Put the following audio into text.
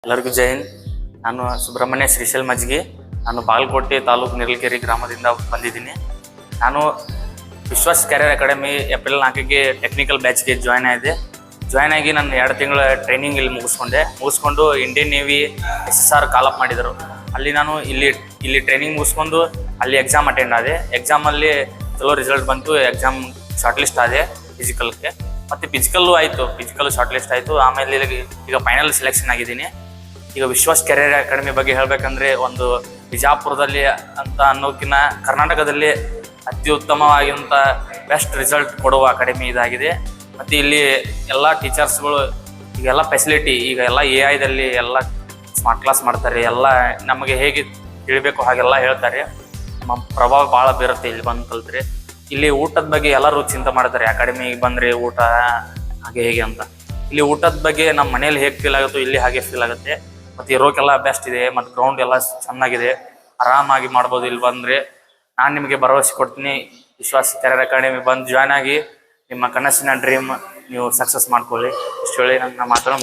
ಎಲ್ಲರಿಗೂ ಜೈ ಹಿಂದ್. ನಾನು ಸುಬ್ರಹ್ಮಣ್ಯ ಶ್ರೀಶೈಲ್ ಮಜ್ಗಿ. ನಾನು ಬಾಗಲಕೋಟೆ ತಾಲೂಕು ನಿರ್ಲಕೆರೆ ಗ್ರಾಮದಿಂದ ಬಂದಿದ್ದೀನಿ. ನಾನು ವಿಶ್ವಾಸ್ ಕ್ಯಾರಿಯರ್ ಅಕಾಡೆಮಿ ಏಪ್ರಿಲ್ 4ಕ್ಕೆ ಟೆಕ್ನಿಕಲ್ ಬ್ಯಾಚ್ಗೆ ಜಾಯ್ನ್ ಆಗಿ ನಾನು 2 ತಿಂಗಳ ಟ್ರೈನಿಂಗ್ ಇಲ್ಲಿ ಮುಗಿಸ್ಕೊಂಡು ಇಂಡಿಯನ್ ನೇವಿ SSR ಕಾಲಪ್ ಮಾಡಿದರು. ಅಲ್ಲಿ ನಾನು ಇಲ್ಲಿ ಟ್ರೈನಿಂಗ್ ಮುಗಿಸ್ಕೊಂಡು ಅಲ್ಲಿ ಎಕ್ಸಾಮ್ ಅಟೆಂಡ್ ಆದೆ. ಎಕ್ಸಾಮಲ್ಲಿ ಚಲೋ ರಿಸಲ್ಟ್ ಬಂತು. ಎಕ್ಸಾಮ್ ಶಾರ್ಟ್ ಲಿಸ್ಟ್ ಆದೆ ಫಿಸಿಕಲ್ಗೆ. ಮತ್ತು ಫಿಸಿಕಲ್ಲು ಆಯಿತು, ಫಿಸಿಕಲ್ ಶಾರ್ಟ್ ಲಿಸ್ಟ್ ಆಯಿತು. ಆಮೇಲೆ ಈಗ ಫೈನಲ್ ಸೆಲೆಕ್ಷನ್ ಆಗಿದ್ದೀನಿ. ಈಗ ವಿಶ್ವಾಸ್ ಕ್ಯಾರಿಯರ್ ಅಕಾಡೆಮಿ ಬಗ್ಗೆ ಹೇಳಬೇಕಂದ್ರೆ ಒಂದು ಬಿಜಾಪುರದಲ್ಲಿ ಅಂತ ಅನ್ನೋಕ್ಕಿಂತ ಕರ್ನಾಟಕದಲ್ಲಿ ಅತಿ ಉತ್ತಮವಾಗಿಂಥ ಬೆಸ್ಟ್ ರಿಸಲ್ಟ್ ಕೊಡುವ ಅಕಾಡೆಮಿ ಇದಾಗಿದೆ. ಮತ್ತು ಇಲ್ಲಿ ಎಲ್ಲ ಟೀಚರ್ಸ್ಗಳು ಈಗೆಲ್ಲ ಫೆಸಿಲಿಟಿ ಈಗ ಎಲ್ಲ AI ಎಲ್ಲ ಸ್ಮಾರ್ಟ್ ಕ್ಲಾಸ್ ಮಾಡ್ತಾರೆ. ಎಲ್ಲ ನಮಗೆ ಹೇಗೆ ತಿಳಿಬೇಕು ಹಾಗೆಲ್ಲ ಹೇಳ್ತಾರೆ. ನಮ್ಮ ಪ್ರಭಾವ ಭಾಳ ಬೀರುತ್ತೆ ಇಲ್ಲಿ ಬಂದು ಕಲ್ತ್ರೆ. ಇಲ್ಲಿ ಊಟದ ಬಗ್ಗೆ ಎಲ್ಲರೂ ಚಿಂತೆ ಮಾಡ್ತಾರೆ. ಅಕಾಡೆಮಿಗೆ ಬಂದರೆ ಊಟ ಹಾಗೆ ಹೇಗೆ ಅಂತ. ಇಲ್ಲಿ ಊಟದ ಬಗ್ಗೆ ನಮ್ಮ ಮನೇಲಿ ಹೇಗೆ ಫೀಲ್ ಆಗುತ್ತೋ ಇಲ್ಲಿ ಹಾಗೆ ಫೀಲ್ ಆಗುತ್ತೆ. ಮತ್ತು ಇರೋಕ್ಕೆಲ್ಲ ಬೆಸ್ಟ್ ಇದೆ. ಮತ್ತು ಗ್ರೌಂಡ್ ಎಲ್ಲ ಚೆನ್ನಾಗಿದೆ, ಆರಾಮಾಗಿ ಮಾಡ್ಬೋದು. ಇಲ್ಲಿ ಬಂದರೆ ನಾನು ನಿಮಗೆ ಭರವಸೆ ಕೊಡ್ತೀನಿ. ವಿಶ್ವಾಸ್ ಕ್ಯಾರಿಯರ್ ಅಕಾಡೆಮಿ ಬಂದು ಜಾಯ್ನ್ ಆಗಿ ನಿಮ್ಮ ಕನಸಿನ ಡ್ರೀಮ್ ನೀವು ಸಕ್ಸಸ್ ಮಾಡ್ಕೊಳ್ಳಿ. ಇಷ್ಟು ಹೇಳಿ ನನ್ನ ಮಾತನ್ನು